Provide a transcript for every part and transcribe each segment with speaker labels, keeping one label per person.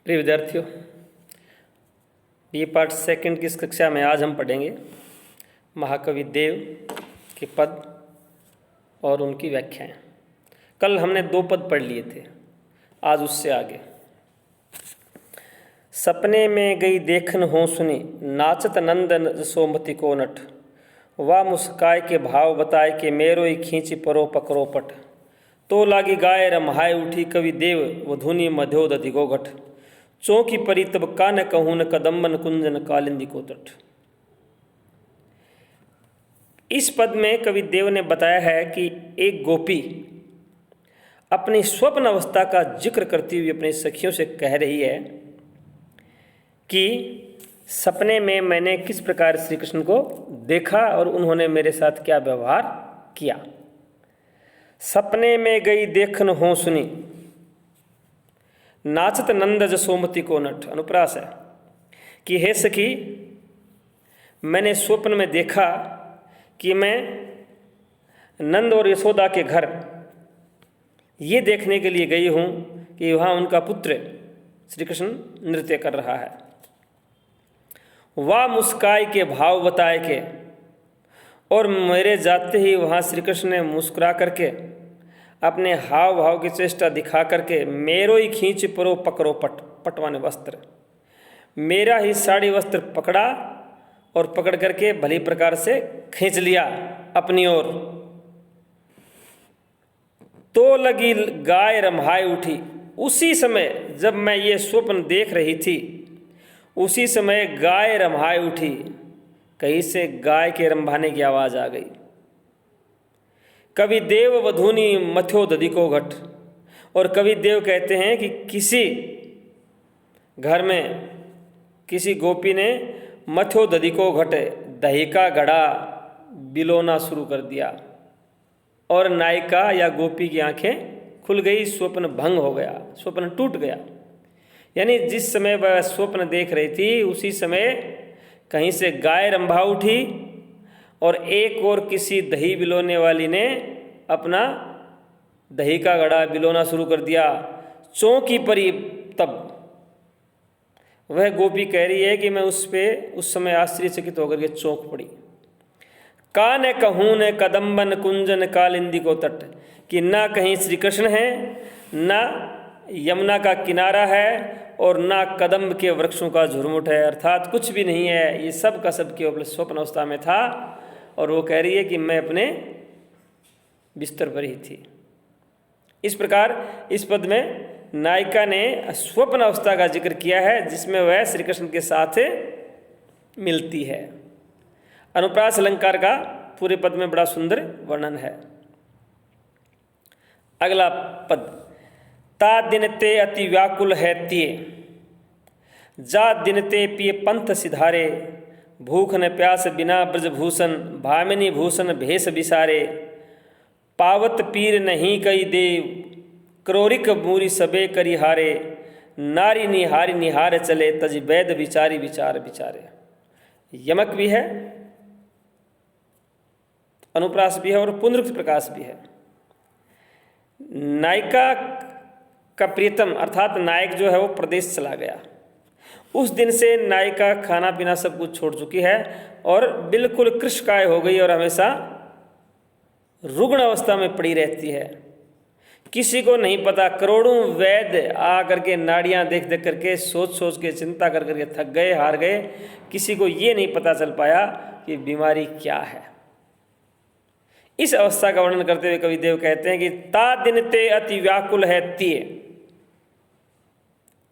Speaker 1: प्रिय विद्यार्थियों, B part second की इस कक्षा में आज हम पढ़ेंगे महाकवि देव के पद और उनकी व्याख्याएं। कल हमने 2 पद पढ़ लिए थे, आज उससे आगे। सपने में गई देखन हो सुनी, नाचत नंदन जसोमती को नट। वा मुस्काय के भाव बताए के मेरो ही खींची परो पकरो पट। तो लागी गाय रमहाय उठी कवि देव वधुनी मध्यो दधिगो घट। चौकी परी तब का न कहूँ न कदम्बन कुंजन कालिंदी को तट। इस पद में कवि देव ने बताया है कि एक गोपी अपनी स्वप्न अवस्था का जिक्र करती हुई अपनी सखियों से कह रही है कि सपने में मैंने किस प्रकार श्री कृष्ण को देखा और उन्होंने मेरे साथ क्या व्यवहार किया। सपने में गई देखन हो सुनी, नाचत नंद जसोमती को नट। अनुप्रास है कि हे सखी, मैंने स्वप्न में देखा कि मैं नंद और यशोदा के घर ये देखने के लिए गई हूँ कि वहाँ उनका पुत्र श्री कृष्ण नृत्य कर रहा है। वाह मुस्काई के भाव बताए के, और मेरे जाते ही वहाँ श्री कृष्ण ने मुस्कुरा करके अपने हाव भाव की चेष्टा दिखा करके मेरो ही खींच परो पकड़ो पट, पटवाने वस्त्र, मेरा ही साड़ी वस्त्र पकड़ा और पकड़ करके भली प्रकार से खींच लिया अपनी ओर। तो लगी गाय रम्हाय उठी। उसी समय जब मैं ये स्वप्न देख रही थी, उसी समय गाय रम्हाय उठी। कहीं से गाय के रंभाने की आवाज़ आ गई। कवि देव वधुनी मथ्यो दधिको घट। और कवि देव कहते हैं कि किसी घर में किसी गोपी ने मथ्यो दधिको घट, दही का घड़ा बिलोना शुरू कर दिया और नायिका या गोपी की आंखें खुल गई, स्वप्न भंग हो गया, स्वप्न टूट गया। यानी जिस समय वह स्वप्न देख रही थी उसी समय कहीं से गाय रंभा उठी और एक और किसी दही बिलोने वाली ने अपना दही का घड़ा बिलोना शुरू कर दिया। चौकी परी तब वह गोपी कह रही है कि मैं उस समय आश्चर्यचकित होकर के चौंक पड़ी। का न कहूँ न कदम्बन कुंजन कालिंदी को तट, कि ना कहीं श्री कृष्ण है, ना यमुना का किनारा है और ना कदम्ब के वृक्षों का झुरमुट है, अर्थात कुछ भी नहीं है। ये सब का सब केवल स्वप्न अवस्था में था। और वो कह रही है कि मैं अपने बिस्तर पर ही थी। इस प्रकार इस पद में नायिका ने स्वप्न अवस्था का जिक्र किया है जिसमें वह श्री कृष्ण के साथ मिलती है। अनुप्रास अलंकार का पूरे पद में बड़ा सुंदर वर्णन है। अगला पद, ता दिन ते अति व्याकुल है तिये, जा दिन ते पिए पंथ सिधारे। भूख न प्यास बिना ब्रजभूषण, भामिनी भूषण भेष विसारे। पावत पीर नहीं कई देव, क्रोरिक मूरी सबे करिहारे। नारी निहारी निहार चले, तज वैद विचारी विचार विचारे। यमक भी है, अनुप्रास भी है और पुनरुक्त प्रकाश भी है। नायिका का प्रियतम अर्थात नायक जो है वो प्रदेश चला गया। उस दिन से नायिका खाना पीना सब कुछ छोड़ चुकी है और बिल्कुल कृशकाय हो गई और हमेशा रुग्ण अवस्था में पड़ी रहती है। किसी को नहीं पता, करोड़ों वैद्य आ करके नाड़ियाँ देख देख करके सोच के चिंता कर करके थक गए, हार गए। किसी को ये नहीं पता चल पाया कि बीमारी क्या है। इस अवस्था का वर्णन करते हुए कवि देव कहते हैं कि ता दिन ते अति व्याकुल है तिये,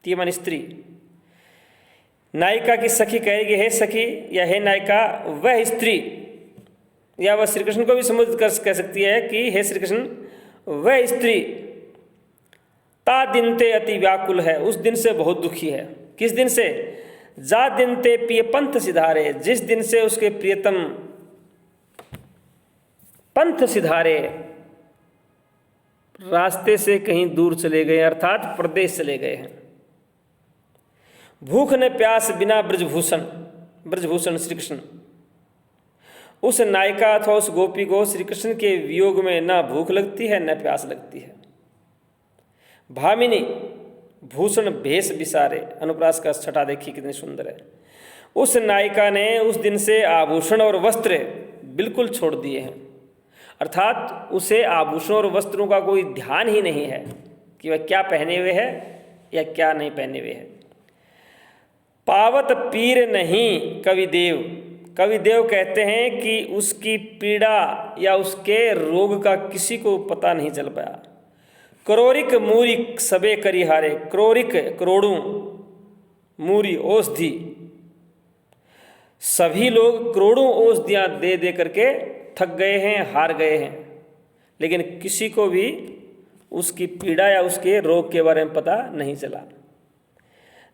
Speaker 1: तिये माने स्त्री। नायिका की सखी कहेगी हे सखी या हे नायिका, वह स्त्री, या वह श्री कृष्ण को भी संबोधित कह सकती है कि हे श्री कृष्ण, वह स्त्री ता दिन ते अति व्याकुल है, उस दिन से बहुत दुखी है। किस दिन से? जा दिन ते पिए पंथ सिधारे, जिस दिन से उसके प्रियतम पंथ सिधारे, रास्ते से कहीं दूर चले गए अर्थात प्रदेश चले गए हैं। भूख न प्यास बिना ब्रजभूषण, ब्रजभूषण श्री कृष्ण। उस नायिका अथवा उस गोपी को श्री कृष्ण के वियोग में न भूख लगती है न प्यास लगती है। भामिनी भूषण भेष विसारे। अनुप्रास का छटा देखिए कितनी सुंदर है। उस नायिका ने उस दिन से आभूषण और वस्त्र बिल्कुल छोड़ दिए हैं, अर्थात उसे आभूषणों और वस्त्रों का कोई ध्यान ही नहीं है कि वह क्या पहने हुए है या क्या नहीं पहने हुए है। पावत पीर नहीं कविदेव। कविदेव कहते हैं कि उसकी पीड़ा या उसके रोग का किसी को पता नहीं चल पाया। क्रोरिक मूरी सबे करिहारे। क्रोरिक करोड़ों, मूरी औषधि, सभी लोग करोड़ों औषधियाँ दे दे करके थक गए हैं, हार गए हैं, लेकिन किसी को भी उसकी पीड़ा या उसके रोग के बारे में पता नहीं चला।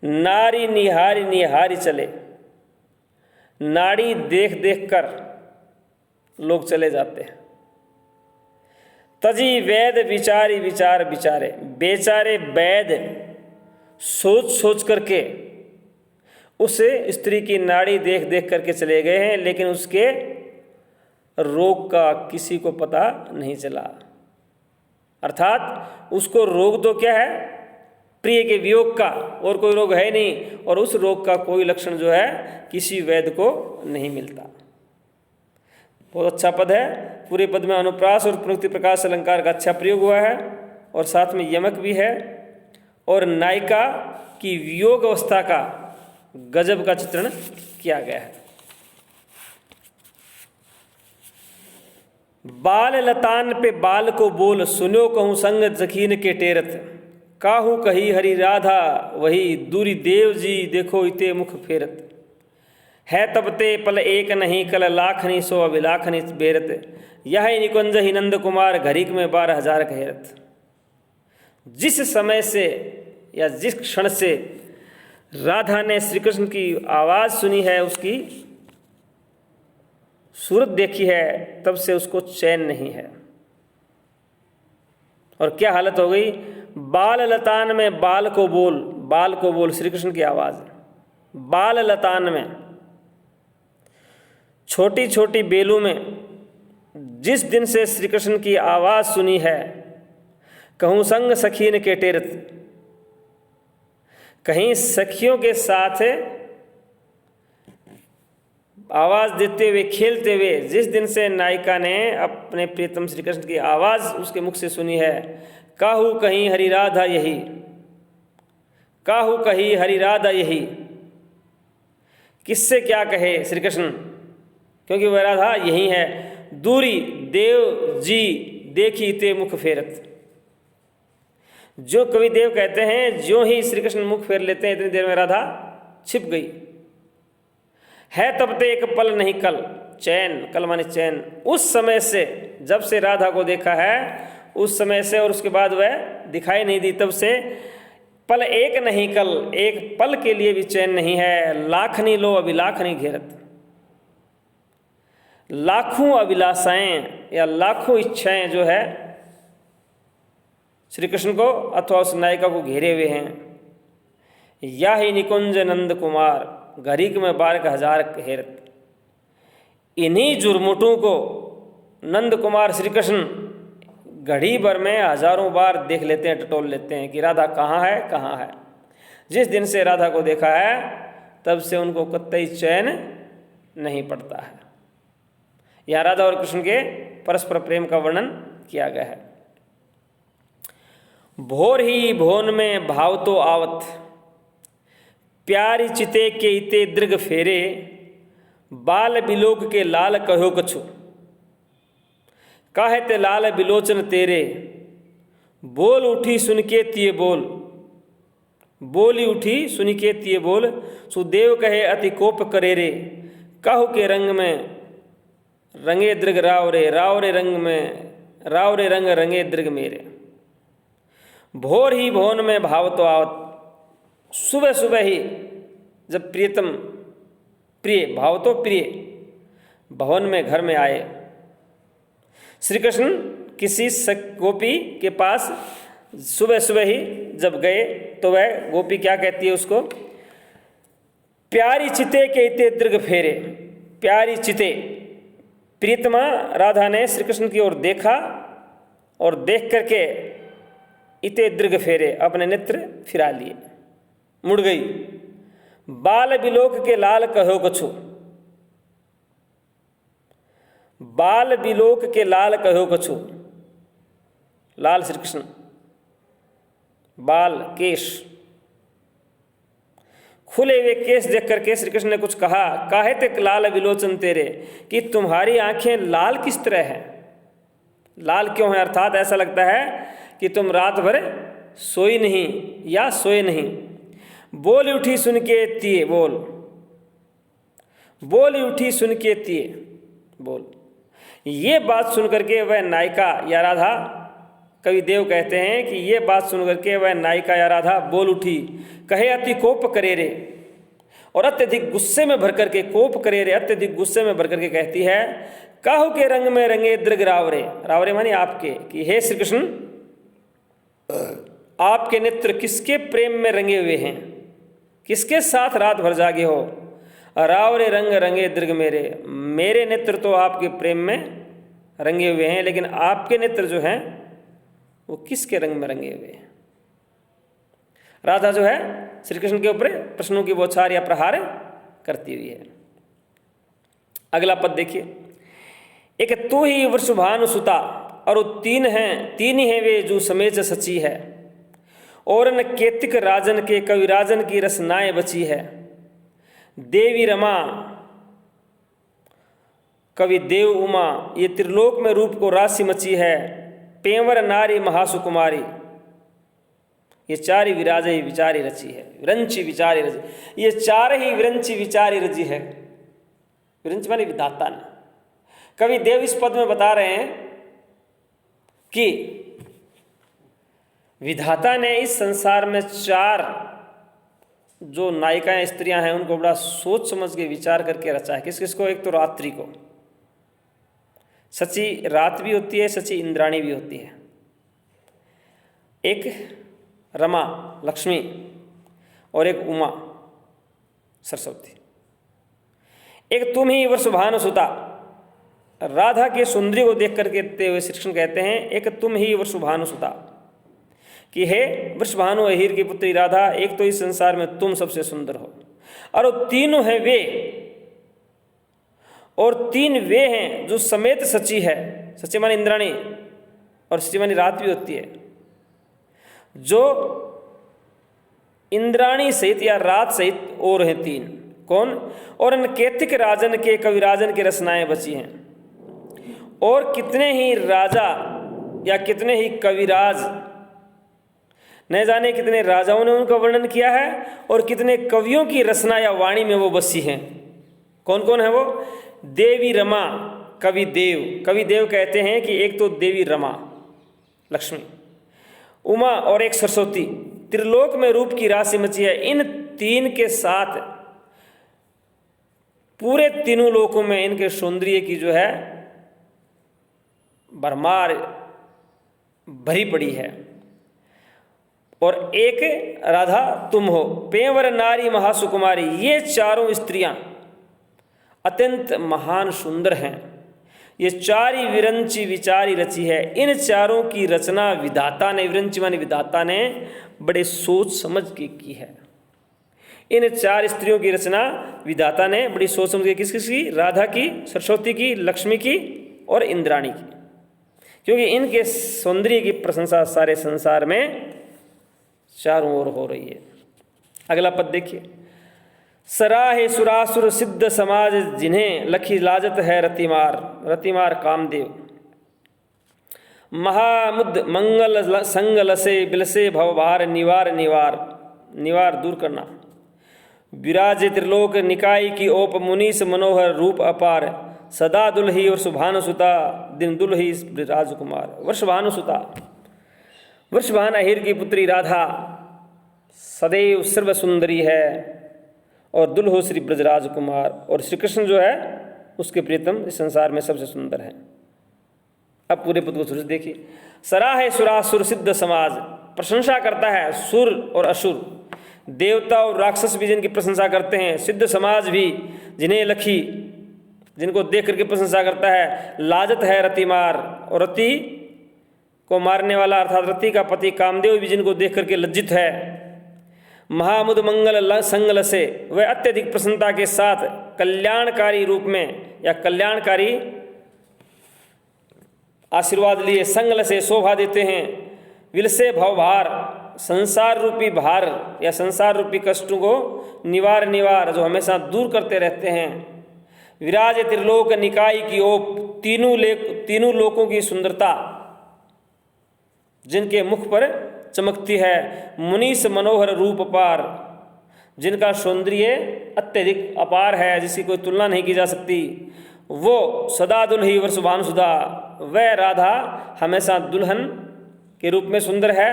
Speaker 1: नारी निहारी निहारी चले। नाड़ी देख देख कर लोग चले जाते हैं। तजी वैद विचारी विचार विचारे। बेचारे वैद सोच सोच करके उस स्त्री की नाड़ी देख देख करके चले गए हैं, लेकिन उसके रोग का किसी को पता नहीं चला। अर्थात उसको रोग तो क्या है, प्रिय के वियोग का, और कोई रोग है नहीं, और उस रोग का कोई लक्षण जो है किसी वैद्य को नहीं मिलता। बहुत अच्छा पद है। पूरे पद में अनुप्रास और प्रयुक्ति प्रकाश अलंकार का अच्छा प्रयोग हुआ है, और साथ में यमक भी है, और नायिका की वियोग अवस्था का गजब का चित्रण किया गया है। बाल लतान पे बाल को बोल, सुनो कहूँ संग जखीन के टेरत। काहू कही हरि राधा वही, दूरी देव जी देखो इते मुख फेरत। है तबते पल एक नहीं कल लाखनी सो अभिलाखनी बेरत। यह निकुंज ही नंद कुमार घरीक में 12,000 कहेरत। जिस समय से या जिस क्षण से राधा ने श्री कृष्ण की आवाज़ सुनी है, उसकी सूरत देखी है, तब से उसको चैन नहीं है। और क्या हालत हो गई। बाल लतान में बाल को बोल, बाल को बोल श्री कृष्ण की आवाज़। बाल लतान में, छोटी छोटी बेलों में जिस दिन से श्री कृष्ण की आवाज़ सुनी है, कहूँ संग सखीन के टेरत। कहीं सखियों के साथ आवाज़ देते हुए, खेलते हुए, जिस दिन से नायिका ने अपने प्रियतम श्री कृष्ण की आवाज़ उसके मुख से सुनी है, काहू कहीं हरि राधा यही, काहू कही हरि राधा यही। किससे क्या कहे श्री कृष्ण, क्योंकि वह राधा यही है। दूरी देव जी देखी ते मुख फेरत। जो कवि देव कहते हैं, जो ही श्री कृष्ण मुख फेर लेते हैं, इतनी देर में राधा छिप गई। है तब ते एक पल नहीं कल, चैन, कल माने चैन। उस समय से, जब से राधा को देखा है उस समय से, और उसके बाद वह दिखाई नहीं दी, तब से पल एक नहीं कल, एक पल के लिए भी चैन नहीं है। लाखनी लो अभिलाखनी घेरत। लाखों अभिलाषाएं या लाखों इच्छाएं जो है श्री कृष्ण को अथवा उस नायिका को घेरे हुए हैं। या ही निकुंज नंद कुमार घरीक में 12,000 कहेरत। इन्हीं जुर्मुटों को नंद कुमार श्री कृष्ण घड़ी भर में हजारों बार देख लेते हैं, टटोल लेते हैं कि राधा कहाँ है, कहाँ है। जिस दिन से राधा को देखा है, तब से उनको कतई चैन नहीं पड़ता है। यहाँ राधा और कृष्ण के परस्पर प्रेम का वर्णन किया गया है। भोर ही भोन में भाव तो आवत, प्यारी चिते के इते दृग फेरे। बाल बिलोक के लाल कहो कछु, काहे लाल बिलोचन तेरे। बोल उठी सुन के तिये बोल, बोली उठी सुन के तिये बोल। सुदेव कहे अति कोप करे रे, काहू के रंग में रंगे दृग राव रे। राव रे रंग में, राव रे रंग रंगे दृग मेरे। भोर ही भवन में भाव तो आवत। सुबह सुबह ही जब प्रियतम, प्रिय भाव तो प्रिय, भवन में घर में आए, श्री कृष्ण किसी गोपी के पास सुबह सुबह ही जब गए, तो वह गोपी क्या कहती है उसको, प्यारी चिते के इते दृग फेरे। प्यारी चिते, प्रीतमा राधा ने श्री कृष्ण की ओर देखा, और देख करके इते दीर्घ फेरे, अपने नेत्र फिरा लिए, मुड़ गई। बाल बिलोक के लाल कहो कछु, बाल बिलोक के लाल कहो कछु, लाल श्री कृष्ण, बाल केश, खुले हुए केस देख करके श्री कृष्ण ने कुछ कहा। काहे ते लाल विलोचन तेरे, कि तुम्हारी आंखें लाल किस तरह हैं, लाल क्यों है, अर्थात ऐसा लगता है कि तुम रात भर सोई नहीं या सोए नहीं। बोल उठी सुन के तिये, बोल उठी सुन के तिये, बोल। ये बात सुन करके वह नायिका या राधा, कवि देव कहते हैं कि ये बात सुन करके वह नायिका या राधा बोल उठी। कहे अति कोप करे रे, और अत्यधिक गुस्से में भर करके, कोप करे रे, अत्यधिक गुस्से में भर करके कहती है, काहू के रंग में रंगे दृग रावरे, रावरे मानी आपके, कि हे श्री कृष्ण आपके नेत्र किसके प्रेम में रंगे हुए हैं, किसके साथ रात भर जागे हो। रावरे रंग रंगे दृग मेरे, मेरे नेत्र तो आपके प्रेम में रंगे हुए हैं, लेकिन आपके नेत्र जो हैं वो किसके रंग में रंगे हुए हैं। राधा जो है श्री कृष्ण के ऊपर प्रश्नों की बौछार या प्रहार करती हुई है। अगला पद देखिए, एक तू ही वृषभानु सुता, और वो तीन ही हैं वे जो समेत सची है, और न केतिक राजन के कविराजन की रसनाएं बची है। देवी रमा, कवि देव उमा, ये त्रिलोक में रूप को राशि मची है। पेंवर नारी महासुकुमारी, ये चार ही विराजे विचारी रची है। विरंची विचारी रची, ये चार ही विरंची विचारी रची है। विरंची मानी विधाता ने। कवि देव इस पद में बता रहे हैं कि विधाता ने इस संसार में चार जो नायिकाएं स्त्रियां हैं उनको बड़ा सोच समझ के विचार करके रचा है। किस किस को, एक तो रात्रि को, सची रात भी होती है, सची इंद्राणी भी होती है। एक रमा लक्ष्मी और एक उमा सरस्वती। एक तुम ही वृषभानु सुता, राधा के सुंदरी को देख करके हुए श्री कृष्ण कहते हैं एक तुम ही वृषभानु सुता, कि हे वृषभानु अहीर की पुत्री राधा, एक तो इस संसार में तुम सबसे सुंदर हो, और वो तीनों हैं वे, और तीन वे हैं जो समेत सची है। सची मानी इंद्राणी और सची मानी रात भी होती है। जो इंद्राणी सहित या रात सहित और हैं तीन, कौन, और इन केतिक राजन के कविराजन की रचनाएं बची हैं। और कितने ही राजा या कितने ही कविराज, न जाने कितने राजाओं ने उनका वर्णन किया है, और कितने कवियों की रचना या वाणी में वो बसी हैं। कौन कौन है वो? देवी रमा, कवि देव कहते हैं कि एक तो देवी रमा लक्ष्मी, उमा और एक सरस्वती, त्रिलोक में रूप की राशि मची है। इन तीन के साथ पूरे तीनों लोकों में इनके सौंदर्य की जो है भरमार भरी पड़ी है। और एक राधा तुम हो, पेंवर नारी महासुकुमारी, ये चारों स्त्रियां अत्यंत महान सुंदर हैं। ये चार ही विरंची विचारी रची है। इन चारों की रचना विधाता ने, विरंची मानी विधाता ने बड़े सोच समझ के की है। इन चार स्त्रियों की रचना विधाता ने बड़ी सोच समझ के, किस किस की? राधा की, सरस्वती की, लक्ष्मी की और इंद्राणी की, क्योंकि इनके सौंदर्य की प्रशंसा सारे संसार में चारों ओर हो रही है। अगला पद देखिए, सराहे सुरासुर सिद्ध समाज जिन्हें लखी लाजत है रतिमार, रतिमार कामदेव। महामुद मंगल संगल से बिलसे भवभार निवार निवार, निवार दूर करना। विराज त्रिलोक निकाय की ओप मुनीस मनोहर रूप अपार, सदा दुल्ही और सुभानुसुता दिन दुल्ही राजकुमार। वृषभानुसुता, वृषभान अहिर की पुत्री राधा सदैव सर्व सुंदरी है, और दुल्हो श्री ब्रजराज कुमार, और श्री कृष्ण जो है उसके प्रियतम इस संसार में सबसे सुंदर है। अब पूरे पद को सुर देखिए, सराहे सुरासुर सिद्ध समाज, प्रशंसा करता है सुर और असुर, देवता और राक्षस भी जिनकी प्रशंसा करते हैं, सिद्ध समाज भी जिन्हें लखी, जिनको देख करके प्रशंसा करता है। लाजत है रतिमार, और रति को मारने वाला अर्थात रति का पति कामदेव भी जिनको देख करके लज्जित है, महामुद मंगल संगल से वह अत्यधिक प्रसन्नता के साथ कल्याणकारी रूप में या कल्याणकारी आशीर्वाद लिए संगल से शोभा देते हैं। विलसे भवभार संसार रूपी भार या संसार रूपी कष्टों को निवार जो हमेशा दूर करते रहते हैं। विराज त्रिलोक निकाय की ओप तीनों लोकों की सुंदरता जिनके मुख पर चमकती है। मुनीस मनोहर रूप पार जिनका सौंदर्य अत्यधिक अपार है, जिसकी कोई तुलना नहीं की जा सकती। वो सदा दुल्ही वर्षभानु सुधा, वह राधा हमेशा दुल्हन के रूप में सुंदर है।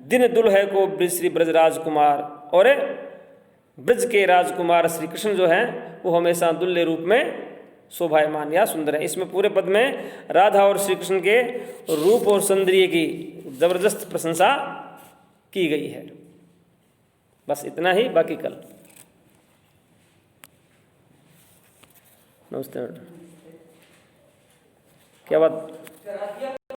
Speaker 1: दिन दुल्हे को श्री ब्रज राजकुमार, और ब्रज के राजकुमार श्री कृष्ण जो हैं वो हमेशा दुल्हे रूप में शोभायमान या सुंदर है। इसमें पूरे पद में राधा और श्री कृष्ण के रूप और सौंदर्य की जबरदस्त प्रशंसा की गई है। बस इतना ही, बाकी कल। नमस्ते। क्या बात?